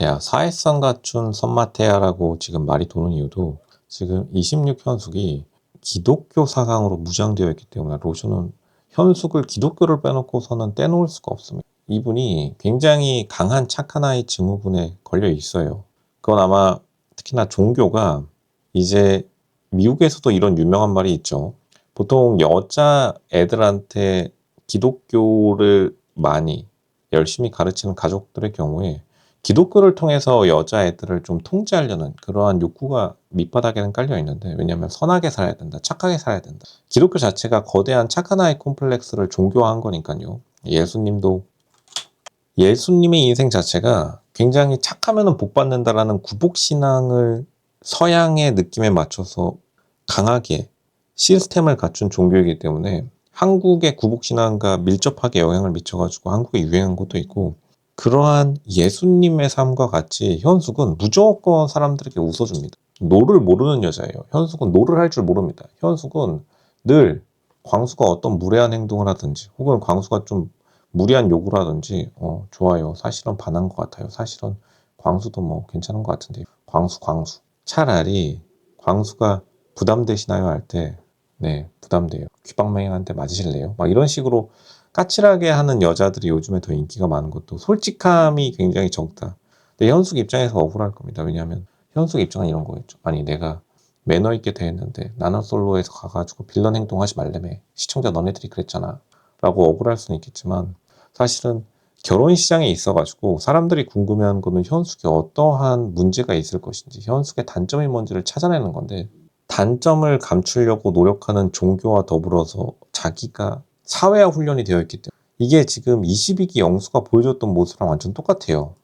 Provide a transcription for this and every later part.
야, 사회성 갖춘 선마태야라고 지금 말이 도는 이유도 지금 26현숙이 기독교 사상으로 무장되어 있기 때문에 로션은 현숙을 기독교를 빼놓고서는 떼놓을 수가 없습니다. 이분이 굉장히 강한 착한 아이 증후군에 걸려 있어요. 그건 아마 특히나 종교가 이제 미국에서도 이런 유명한 말이 있죠. 보통 여자 애들한테 기독교를 많이 열심히 가르치는 가족들의 경우에 기독교를 통해서 여자애들을 좀 통제하려는 그러한 욕구가 밑바닥에는 깔려 있는데, 왜냐하면 선하게 살아야 된다, 착하게 살아야 된다. 기독교 자체가 거대한 착한 아이 콤플렉스를 종교화한 거니까요. 예수님의 인생 자체가 굉장히 착하면 복 받는다라는 구복신앙을 서양의 느낌에 맞춰서 강하게 시스템을 갖춘 종교이기 때문에 한국의 구복신앙과 밀접하게 영향을 미쳐가지고 한국에 유행한 것도 있고, 그러한 예수님의 삶과 같이 현숙은 무조건 사람들에게 웃어줍니다. 노를 모르는 여자예요. 현숙은 노를 할 줄 모릅니다. 현숙은 늘 광수가 어떤 무례한 행동을 하든지 혹은 광수가 좀 무리한 요구를 하든지 좋아요. 사실은 반한 것 같아요. 사실은 광수도 뭐 괜찮은 것 같은데 광수 차라리 광수가 부담되시나요? 할 때 네, 부담돼요. 귓방맹이한테 맞으실래요? 막 이런 식으로 까칠하게 하는 여자들이 요즘에 더 인기가 많은 것도 솔직함이 굉장히 적다. 근데 현숙 입장에서 억울할 겁니다. 왜냐하면 현숙 입장은 이런 거겠죠. 아니 내가 매너 있게 대했는데 나는 솔로에서 가가지고 빌런 행동하지 말래며 시청자 너네들이 그랬잖아 라고 억울할 수는 있겠지만, 사실은 결혼 시장에 있어가지고 사람들이 궁금해하는 거는 현숙이 어떠한 문제가 있을 것인지, 현숙의 단점이 뭔지를 찾아내는 건데, 단점을 감추려고 노력하는 종교와 더불어서 자기가 사회화 훈련이 되어 있기 때문에 이게 지금 22기 영수가 보여줬던 모습이랑 완전 똑같아요.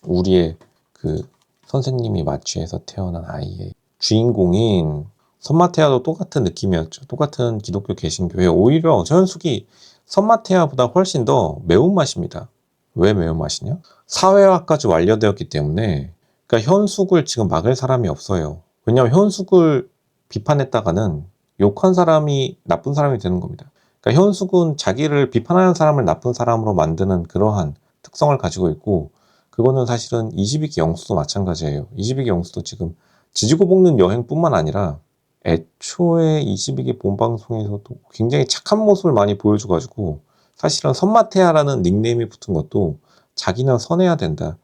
우리의 그 선생님이 마취해서 태어난 아이의 주인공인 선마테아도 똑같은 느낌이었죠. 똑같은 기독교 개신교에 오히려 현숙이 선마테아보다 훨씬 더 매운맛입니다. 왜 매운맛이냐? 사회화까지 완료되었기 때문에, 그러니까 현숙을 지금 막을 사람이 없어요. 왜냐하면 현숙을 비판했다가는 욕한 사람이 나쁜 사람이 되는 겁니다. 그러니까 현숙은 자기를 비판하는 사람을 나쁜 사람으로 만드는 그러한 특성을 가지고 있고, 그거는 사실은 22기 영수도 마찬가지예요. 22기 영수도 지금 지지고 볶는 여행뿐만 아니라 애초에 22기 본방송에서도 굉장히 착한 모습을 많이 보여줘가지고, 사실은 선마태야라는 닉네임이 붙은 것도 자기는 선해야 된다,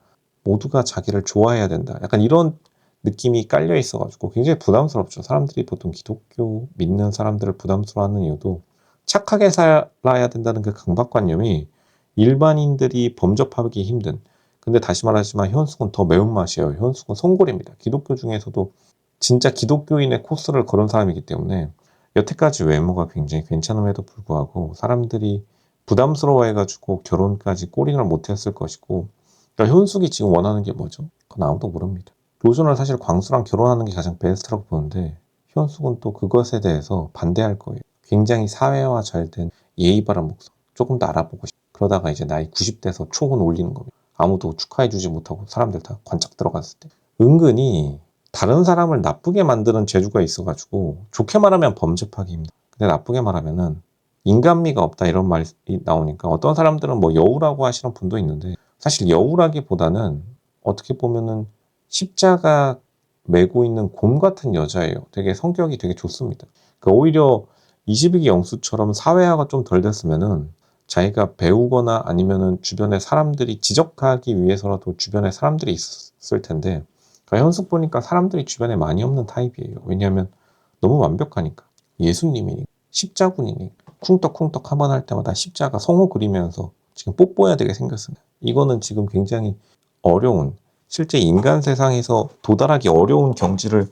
모두가 자기를 좋아해야 된다, 약간 이런 느낌이 깔려 있어가지고 굉장히 부담스럽죠. 사람들이 보통 기독교 믿는 사람들을 부담스러워하는 이유도 착하게 살아야 된다는 그 강박관념이 일반인들이 범접하기 힘든. 근데 다시 말하지만 현숙은 더 매운맛이에요. 현숙은 송골입니다. 기독교 중에서도 진짜 기독교인의 코스를 걸은 사람이기 때문에 여태까지 외모가 굉장히 괜찮음에도 불구하고 사람들이 부담스러워해가지고 결혼까지 골인을 못했을 것이고, 그러니까 현숙이 지금 원하는 게 뭐죠? 그건 아무도 모릅니다. 로션을 사실 광수랑 결혼하는 게 가장 베스트라고 보는데, 현숙은 또 그것에 대해서 반대할 거예요. 굉장히 사회화 잘 된 예의 바른 목소리, 조금 더 알아보고 싶어. 그러다가 이제 나이 90대에서 초혼 올리는 겁니다. 아무도 축하해주지 못하고 사람들 다 관짝 들어갔을 때. 은근히 다른 사람을 나쁘게 만드는 재주가 있어가지고, 좋게 말하면 범접하기 힘들어. 근데 나쁘게 말하면은 인간미가 없다 이런 말이 나오니까 어떤 사람들은 뭐 여우라고 하시는 분도 있는데, 사실 여우라기보다는 어떻게 보면은 십자가 메고 있는 곰 같은 여자예요. 되게 성격이 되게 좋습니다. 그러니까 오히려 22기 영수처럼 사회화가 좀 덜 됐으면은 자기가 배우거나 아니면은 주변에 사람들이 지적하기 위해서라도 주변에 사람들이 있었을 텐데, 그러니까 현숙 보니까 사람들이 주변에 많이 없는 타입이에요. 왜냐하면 너무 완벽하니까. 예수님이니까. 십자군이니 쿵떡쿵떡 한번 할 때마다 십자가 성호 그리면서 지금 뽀뽀해야 되게 생겼습니다. 이거는 지금 굉장히 어려운, 실제 인간 세상에서 도달하기 어려운 경지를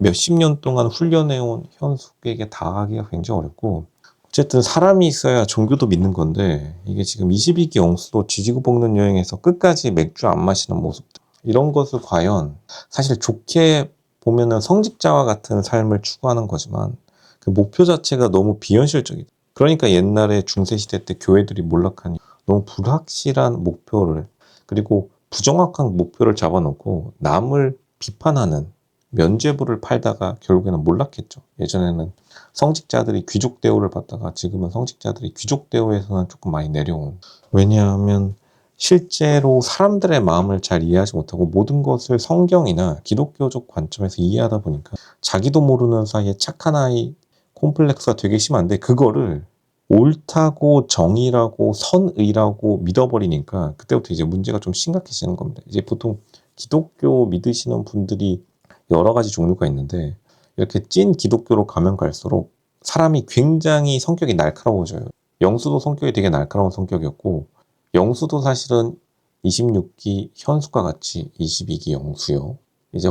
몇십 년 동안 훈련해온 현숙에게 다가가기가 굉장히 어렵고, 어쨌든 사람이 있어야 종교도 믿는 건데, 이게 지금 22기 영수도 지지고 볶는 여행에서 끝까지 맥주 안 마시는 모습들, 이런 것을 과연, 사실 좋게 보면은 성직자와 같은 삶을 추구하는 거지만 그 목표 자체가 너무 비현실적이다. 그러니까 옛날에 중세시대 때 교회들이 몰락하니 너무 불확실한 목표를, 그리고 부정확한 목표를 잡아놓고 남을 비판하는 면죄부를 팔다가 결국에는 몰락했죠. 예전에는 성직자들이 귀족 대우를 받다가 지금은 성직자들이 귀족 대우에서는 조금 많이 내려온. 왜냐하면 실제로 사람들의 마음을 잘 이해하지 못하고 모든 것을 성경이나 기독교적 관점에서 이해하다 보니까 자기도 모르는 사이에 착한 아이 콤플렉스가 되게 심한데, 그거를 옳다고 정의라고 선의라고 믿어버리니까 그때부터 이제 문제가 좀 심각해지는 겁니다. 이제 보통 기독교 믿으시는 분들이 여러 가지 종류가 있는데, 이렇게 찐 기독교로 가면 갈수록 사람이 굉장히 성격이 날카로워져요. 영수도 성격이 되게 날카로운 성격이었고, 영수도 사실은 26기 현숙과 같이 22기 영수요. 이제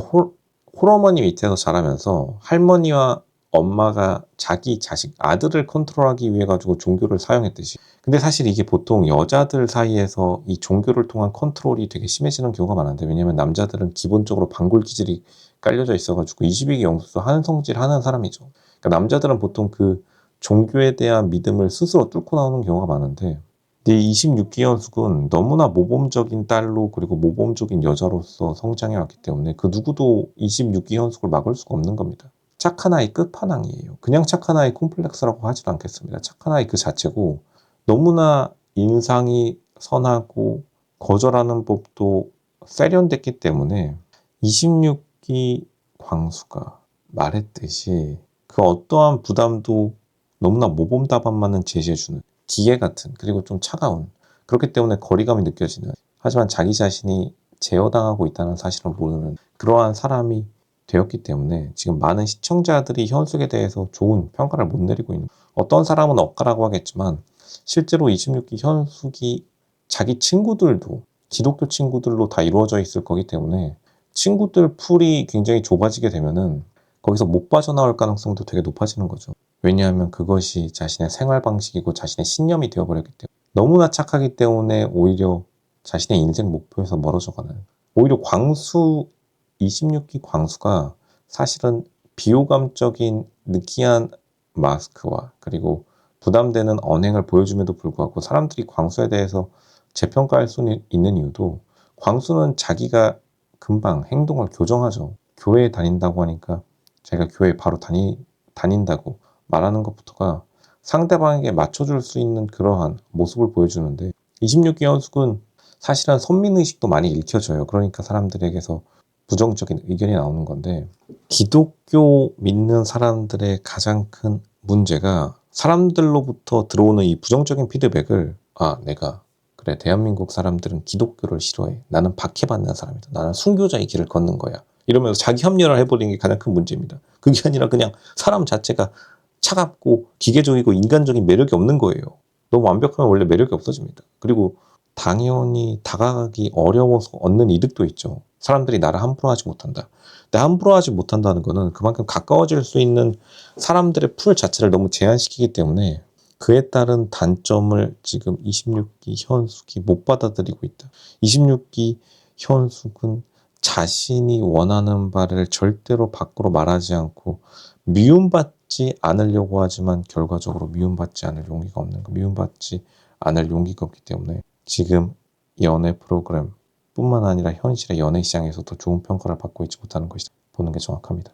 홀어머니 밑에서 자라면서 할머니와 엄마가 자기 자식 아들을 컨트롤하기 위해 가지고 종교를 사용했듯이, 근데 사실 이게 보통 여자들 사이에서 이 종교를 통한 컨트롤이 되게 심해지는 경우가 많은데, 왜냐면 남자들은 기본적으로 반골 기질이 깔려져 있어가지고 22기 영수도 한성질 하는 사람이죠. 그러니까 남자들은 보통 그 종교에 대한 믿음을 스스로 뚫고 나오는 경우가 많은데, 근데 26기 현숙은 너무나 모범적인 딸로, 그리고 모범적인 여자로서 성장해 왔기 때문에 그 누구도 26기 현숙을 막을 수가 없는 겁니다. 착한 아이 끝판왕이에요. 그냥 착한 아이 콤플렉스라고 하지도 않겠습니다. 착한 아이 그 자체고, 너무나 인상이 선하고 거절하는 법도 세련됐기 때문에 26기 광수가 말했듯이 그 어떠한 부담도 너무나 모범답안만은 제시해주는 기계 같은, 그리고 좀 차가운, 그렇기 때문에 거리감이 느껴지는, 하지만 자기 자신이 제어당하고 있다는 사실을 모르는 그러한 사람이 되었기 때문에 지금 많은 시청자들이 현숙에 대해서 좋은 평가를 못 내리고 있는, 어떤 사람은 억까라고 하겠지만 실제로 26기 현숙이 자기 친구들도 기독교 친구들로 다 이루어져 있을 거기 때문에 친구들 풀이 굉장히 좁아지게 되면은 거기서 못 빠져나올 가능성도 되게 높아지는 거죠. 왜냐하면 그것이 자신의 생활 방식이고 자신의 신념이 되어버렸기 때문에, 너무나 착하기 때문에 오히려 자신의 인생 목표에서 멀어져가는, 오히려 광수 26기 광수가 사실은 비호감적인 느끼한 마스크와 그리고 부담되는 언행을 보여줌에도 불구하고 사람들이 광수에 대해서 재평가할 수 있는 이유도, 광수는 자기가 금방 행동을 교정하죠. 교회에 다닌다고 하니까 자기가 교회에 바로 다닌다고 말하는 것부터가 상대방에게 맞춰줄 수 있는 그러한 모습을 보여주는데, 26기 현숙은 사실은 선민의식도 많이 읽혀져요. 그러니까 사람들에게서 부정적인 의견이 나오는 건데, 기독교 믿는 사람들의 가장 큰 문제가 사람들로부터 들어오는 이 부정적인 피드백을, 내가 그래, 대한민국 사람들은 기독교를 싫어해, 나는 박해받는 사람이다, 나는 순교자의 길을 걷는 거야, 이러면서 자기 합리화를 해버리는 게 가장 큰 문제입니다. 그게 아니라 그냥 사람 자체가 차갑고 기계적이고 인간적인 매력이 없는 거예요. 너무 완벽하면 원래 매력이 없어집니다. 그리고 당연히 다가가기 어려워서 얻는 이득도 있죠. 사람들이 나를 함부로 하지 못한다. 근데 함부로 하지 못한다는 거는 그만큼 가까워질 수 있는 사람들의 풀 자체를 너무 제한시키기 때문에 그에 따른 단점을 지금 26기 현숙이 못 받아들이고 있다. 26기 현숙은 자신이 원하는 바를 절대로 밖으로 말하지 않고 미움받지 않으려고 하지만 결과적으로 미움받지 않을 용기가 없는 거, 미움받지 않을 용기가 없기 때문에 지금 연애 프로그램 뿐만 아니라 현실의 연애 시장에서도 좋은 평가를 받고 있지 못하는 것이다 보는 게 정확합니다.